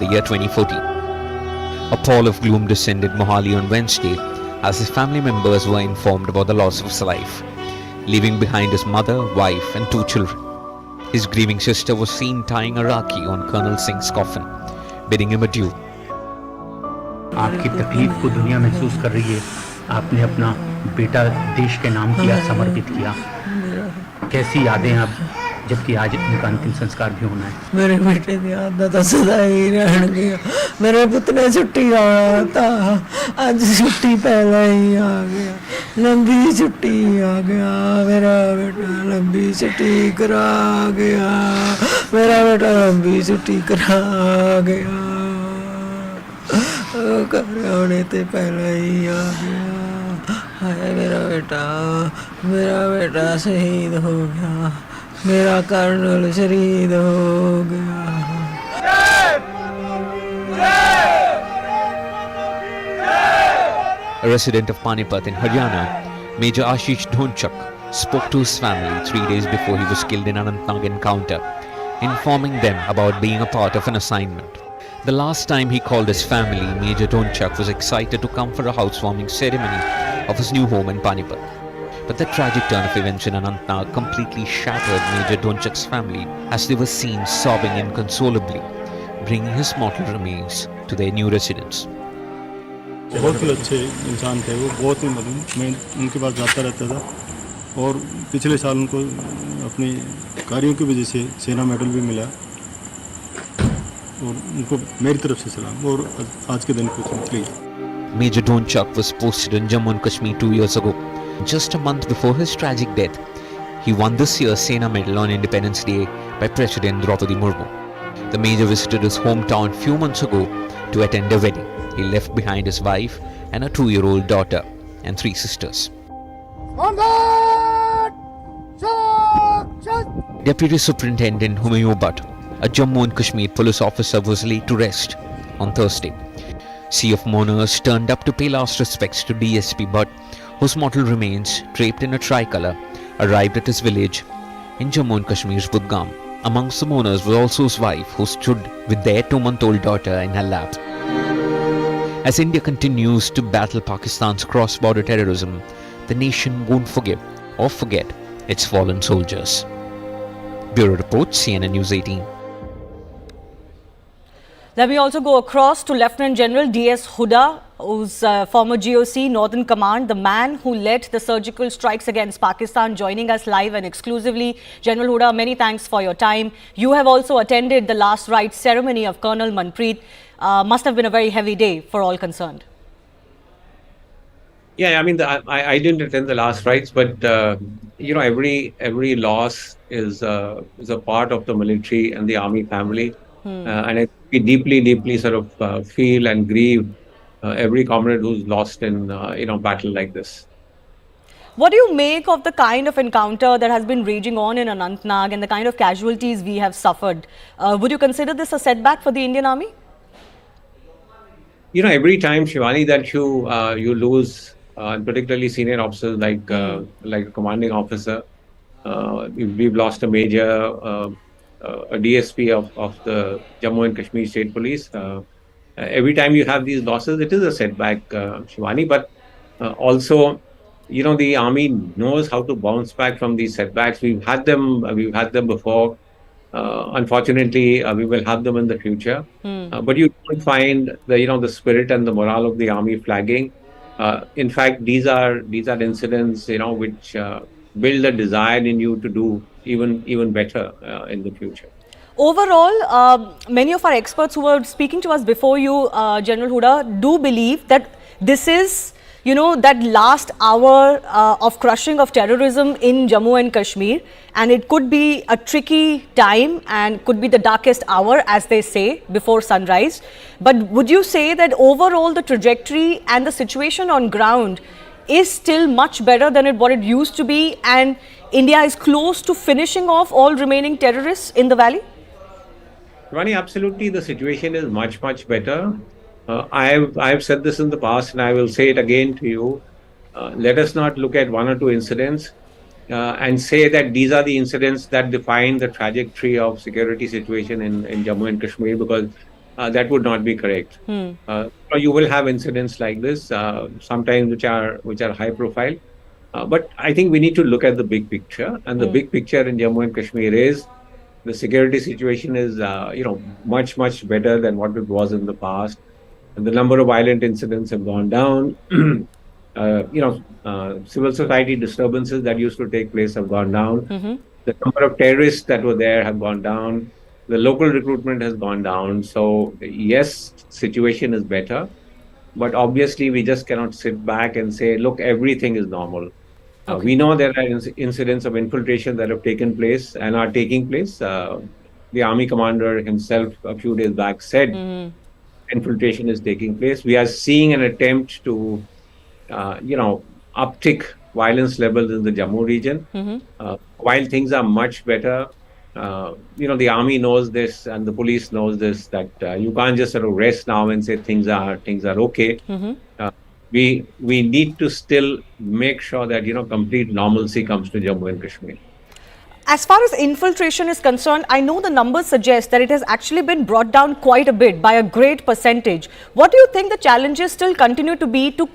the year 2014. A pall of gloom descended Mohali on Wednesday as his family members were informed about the loss of his life, leaving behind his mother, wife and 2 children. His grieving sister was seen tying a rakhi on Colonel Singh's coffin, bidding him adieu. आपकी तकलीफ को दुनिया महसूस कर रही है। आपने अपना बेटा देश के नाम किया, समर्पित किया। कैसी यादें अब, जबकि आज उनका अंतिम संस्कार भी होना है। मेरे बेटे की याद तो सदा ही रहणगी। मेरे पुत्र ने छुट्टी आया था, आज छुट्टी पहला ही आ गया, लंबी छुट्टी आ गया। मेरा बेटा लंबी छुट्टी करा गया, मेरा बेटा लंबी छुट्टी करा गया, घर आने से पहले ही आ गया। हाय मेरा बेटा शहीद हो गया, मेरा कर्नल शहीद हो गया। A resident of Panipat in Haryana, Major Ashish Dhonchak spoke to his family 3 days before he was killed in Anantnag encounter, informing them about being a part of an assignment. The last time he called his family, Major Dhonchak was excited to come for a housewarming ceremony of his new home in Panipat. But the tragic turn of events in Anantnag completely shattered Major Dhonchak's family as they were seen sobbing inconsolably, bringing his mortal remains to their new residence. बहुत ही अच्छे इंसान थे वो, बहुत ही मैं उनके पास जाता रहता था और पिछले साल उनको अपने कार्यों की वजह से सेना मेडल भी मिला और उनको मेरी तरफ से सलाम और आज के दिन को please. Major Dhonchak was posted in Jammu and Kashmir 2 years ago. Just a month before his tragic death, he won this year's Sena Medal on Independence Day by President Draupadi Murmu. The Major visited his hometown few months ago to attend a wedding. He left behind his wife and a 2-year-old daughter and 3 sisters. Deputy Superintendent Humayun Bhatt, a Jammu and Kashmir police officer, was laid to rest on Thursday. Sea of mourners turned up to pay last respects to DSP Bhatt, whose mortal remains, draped in a tricolour, arrived at his village in Jammu and Kashmir's Budgam. Amongst the mourners was also his wife, who stood with their 2-month-old daughter in her lap. As India continues to battle Pakistan's cross-border terrorism, the nation won't forgive or forget its fallen soldiers. Bureau Report, CNN News 18. Let me also go across to Lieutenant General D.S. Huda, who's former GOC, Northern Command, the man who led the surgical strikes against Pakistan, joining us live and exclusively. General Huda, many thanks for your time. You have also attended the last rites ceremony of Colonel Manpreet. Must have been a very heavy day for all concerned. Yeah, I mean, I didn't attend the last rites, but you know, every loss is a part of the military and the army family, and we deeply sort of feel and grieve every comrade who's lost in battle like this. What do you make of the kind of encounter that has been raging on in Anantnag and the kind of casualties we have suffered? Would you consider this a setback for the Indian Army? You know, every time, Shivani, that you lose, particularly senior officers like a commanding officer, we've lost a major, a DSP of the Jammu and Kashmir State Police. Every time you have these losses, it is a setback, Shivani. But also, the army knows how to bounce back from these setbacks. We've had them. We've had them before. Unfortunately, we will have them in the future. But you don't find the spirit and the morale of the army flagging. In fact, these are incidents which build a desire in you to do even better in the future. Overall, many of our experts who were speaking to us before you, General Huda, do believe that this is, that last hour of crushing of terrorism in Jammu and Kashmir, and it could be a tricky time and could be the darkest hour, as they say, before sunrise. But would you say that overall the trajectory and the situation on ground is still much better than what it used to be, and India is close to finishing off all remaining terrorists in the valley? Rani, absolutely, the situation is much better. I've said this in the past, and I will say it again to you. Let us not look at one or two incidents and say that these are the incidents that define the trajectory of security situation in Jammu and Kashmir, because that would not be correct. You will have incidents like this, sometimes which are high profile. But I think we need to look at the big picture, and the big picture in Jammu and Kashmir is the security situation is much better than what it was in the past. And the number of violent incidents have gone down. Civil society disturbances that used to take place have gone down. The number of terrorists that were there have gone down. The local recruitment has gone down. So yes, situation is better, but obviously we just cannot sit back and say, look, everything is normal. We know there are incidents of infiltration that have taken place and are taking place. The army commander himself a few days back said infiltration is taking place. We are seeing an attempt to, uptick violence levels in the Jammu region. While things are much better, the army knows this and the police knows this, that you can't just sort of rest now and say things are okay. We need to still make sure that complete normalcy comes to Jammu and Kashmir. As far as infiltration is concerned, I know the numbers suggest that it has actually been brought down quite a bit, by a great percentage. What do you think the challenges still continue to be to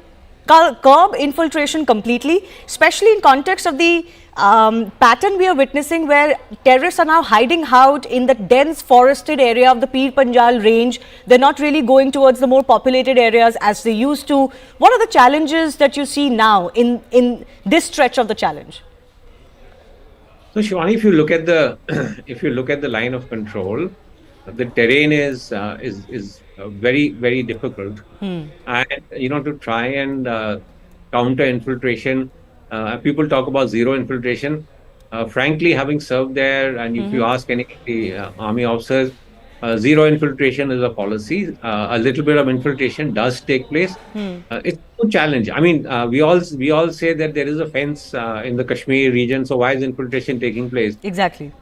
curb infiltration completely, especially in context of the pattern we are witnessing, where terrorists are now hiding out in the dense forested area of the Pir Panjal range? They're not really going towards the more populated areas as they used to. What are the challenges that you see now in this stretch of the challenge? So Shivani, if you look at the line of control, the terrain is very difficult, and to try and counter infiltration. People talk about zero infiltration. Frankly, having served there, and if you ask any of the army officers, zero infiltration is a policy. A little bit of infiltration does take place. It's a challenge. I mean, we all say that there is a fence in the Kashmir region, so why is infiltration taking place? Exactly.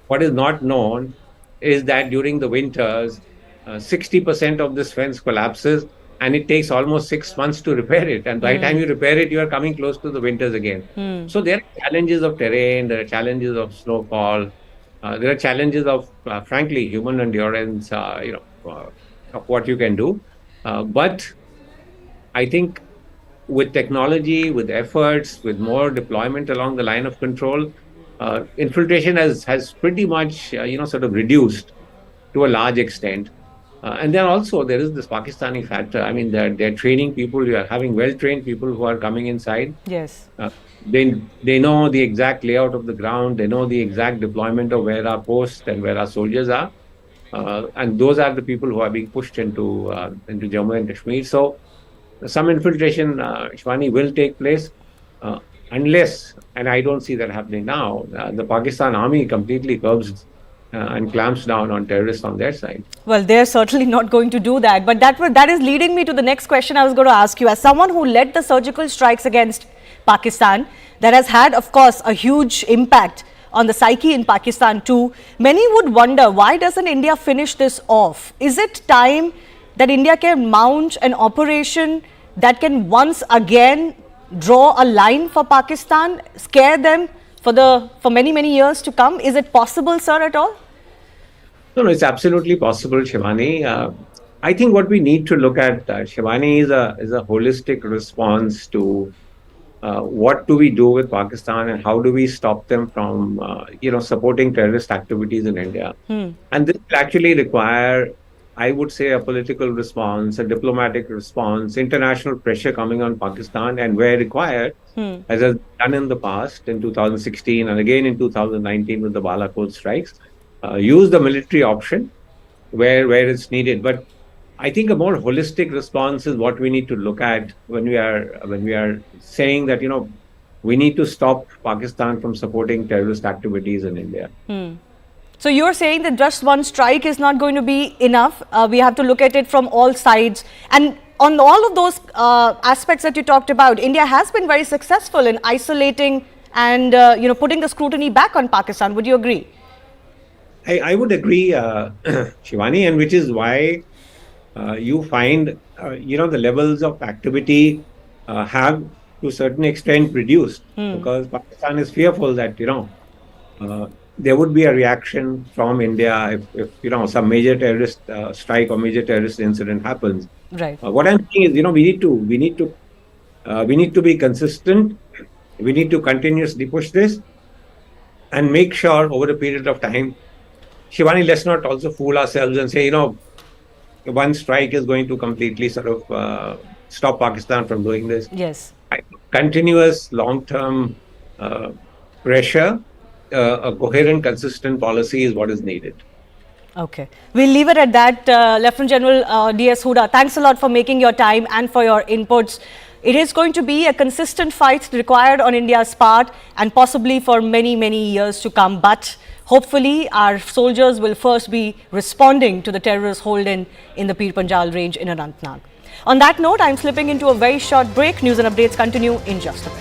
What is not known is that during the winters, 60% of this fence collapses, and it takes almost 6 months to repair it. And by the time you repair it, you are coming close to the winters again. So there are challenges of terrain, there are challenges of snowfall, there are challenges of, frankly, human endurance, of what you can do. But I think with technology, with efforts, with more deployment along the line of control, infiltration has pretty much, sort of reduced to a large extent. And then also there is this Pakistani factor. I mean, they're training people. You are having well-trained people who are coming inside. Yes. They know the exact layout of the ground. They know the exact deployment of where our posts and where our soldiers are. And those are the people who are being pushed into Jammu and Kashmir. So some infiltration, Shivani, will take place unless, and I don't see that happening now, the Pakistan army completely curbs and clamps down on terrorists on their side. Well, they're certainly not going to do that. But that is leading me to the next question I was going to ask you. As someone who led the surgical strikes against Pakistan, that has had, of course, a huge impact on the psyche in Pakistan too, many would wonder, why doesn't India finish this off? Is it time that India can mount an operation that can once again draw a line for Pakistan, scare them for many years to come? Is it possible, sir, at all? No, it's absolutely possible, Shivani. I think what we need to look at, Shivani, is a holistic response to what do we do with Pakistan and how do we stop them from, supporting terrorist activities in India. And this will actually require, I would say, a political response, a diplomatic response, international pressure coming on Pakistan, and where required, as has done in the past in 2016 and again in 2019 with the Balakot strikes, use the military option where it's needed. But I think a more holistic response is what we need to look at when we are saying that we need to stop Pakistan from supporting terrorist activities in India. So you're saying that just one strike is not going to be enough. We have to look at it from all sides. And on all of those aspects that you talked about, India has been very successful in isolating and putting the scrutiny back on Pakistan. Would you agree? I would agree, Shivani, and which is why you find the levels of activity have to a certain extent reduced, because Pakistan is fearful that there would be a reaction from India if some major terrorist strike or major terrorist incident happens. Right. What I'm saying is, we need to be consistent. We need to continuously push this and make sure over a period of time. Shivani, let's not also fool ourselves and say one strike is going to completely sort of stop Pakistan from doing this. Yes. Continuous long-term pressure. A coherent, consistent policy is what is needed. Okay. We'll leave it at that. Lieutenant General D.S. Hooda, thanks a lot for making your time and for your inputs. It is going to be a consistent fight required on India's part and possibly for many, many years to come. But hopefully our soldiers will first be responding to the terrorist hold-in the Pir Panjal range in Anantnag. On that note, I'm slipping into a very short break. News and updates continue in just a bit.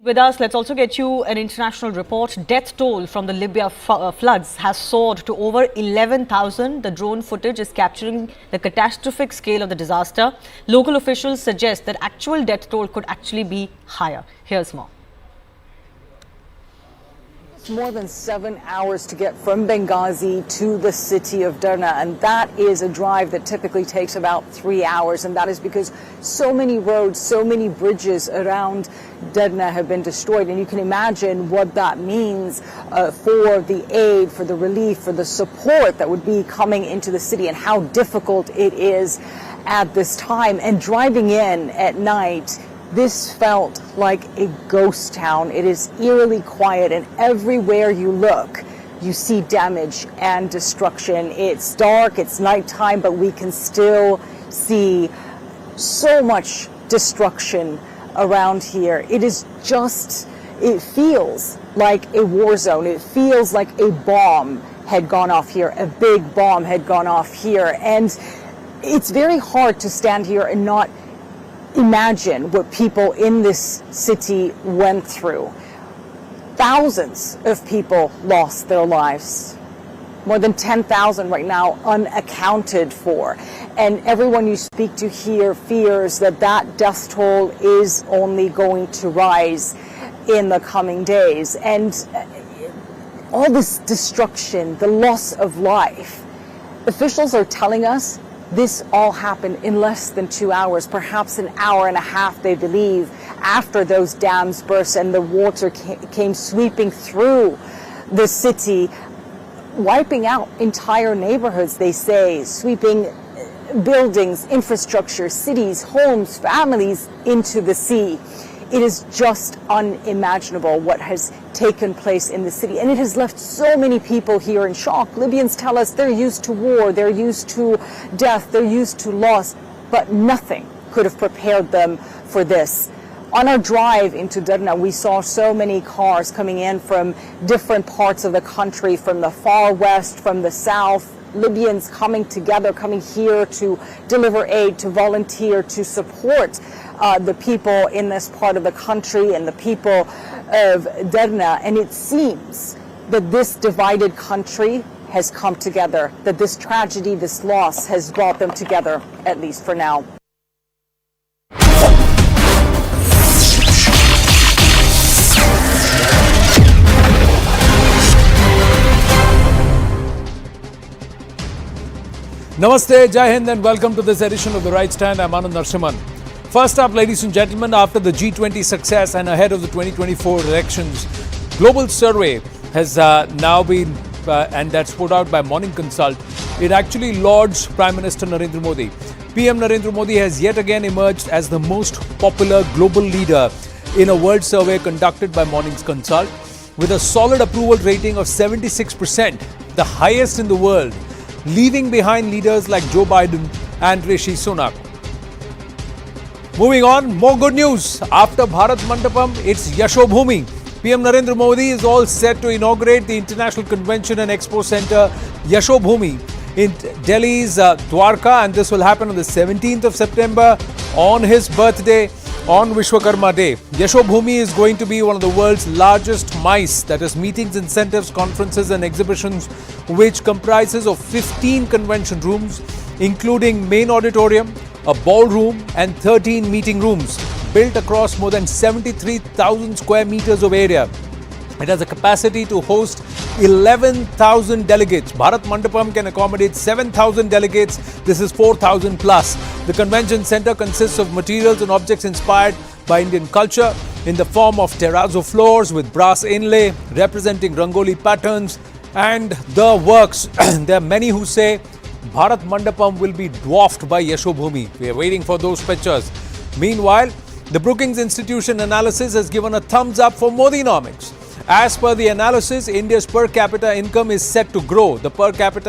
With us, let's also get you an international report. Death toll from the Libya floods has soared to over 11,000. The drone footage is capturing the catastrophic scale of the disaster. Local officials suggest that actual death toll could actually be higher. Here's more. It's more than 7 hours to get from Benghazi to the city of Derna, and that is a drive that typically takes about 3 hours, and that is because so many roads, so many bridges around Derna have been destroyed, and you can imagine what that means for the aid, for the relief, for the support that would be coming into the city, and how difficult it is at this time. And driving in at night, this felt like a ghost town. It is eerily quiet, and everywhere you look, you see damage and destruction. It's dark, it's nighttime, but we can still see so much destruction around here. It is just, it feels like a war zone. It feels like a bomb had gone off here, a big bomb had gone off here. And it's very hard to stand here and not imagine what people in this city went through. Thousands of people lost their lives. More than 10,000 right now unaccounted for. And everyone you speak to here fears that that death toll is only going to rise in the coming days. And all this destruction, the loss of life, officials are telling us this all happened in less than 2 hours, perhaps an hour and a half, they believe, after those dams burst and the water came sweeping through the city, wiping out entire neighborhoods, they say, sweeping buildings, infrastructure, cities, homes, families into the sea. It is just unimaginable what has taken place in the city, and it has left so many people here in shock. Libyans tell us they're used to war, they're used to death, they're used to loss, but nothing could have prepared them for this. On our drive into Derna, we saw so many cars coming in from different parts of the country, from the far west, from the south, Libyans coming together, coming here to deliver aid, to volunteer, to support the people in this part of the country and the people of Derna. And it seems that this divided country has come together, that this tragedy, this loss has brought them together, at least for now. Namaste, Jai Hind and welcome to this edition of The Right Stand. I'm Anand Narsimhan. First up, ladies and gentlemen, after the G20 success and ahead of the 2024 elections, global survey has now been, and that's put out by Morning Consult. It actually lauds Prime Minister Narendra Modi. PM Narendra Modi has yet again emerged as the most popular global leader in a world survey conducted by Morning Consult, with a solid approval rating of 76%, the highest in the world, leaving behind leaders like Joe Biden and Rishi Sunak. Moving on, more good news. After Bharat Mandapam, it's Yashobhumi. PM Narendra Modi is all set to inaugurate the International Convention and Expo Centre Yashobhumi in Delhi's Dwarka, and this will happen on the 17th of September on his birthday, on Vishwakarma Day. Yashobhumi is going to be one of the world's largest MICE, that is meetings, incentives, conferences and exhibitions, which comprises of 15 convention rooms, including main auditorium, a ballroom and 13 meeting rooms, built across more than 73,000 square meters of area. It has a capacity to host 11,000 delegates. Bharat Mandapam can accommodate 7,000 delegates. This is 4,000 plus. The convention center consists of materials and objects inspired by Indian culture in the form of terrazzo floors with brass inlay representing Rangoli patterns and the works. There are many who say Bharat Mandapam will be dwarfed by Yashobhumi. We are waiting for those pictures. Meanwhile, the Brookings Institution analysis has given a thumbs up for Modinomics. As per the analysis, India's per capita income is set to grow. The per capita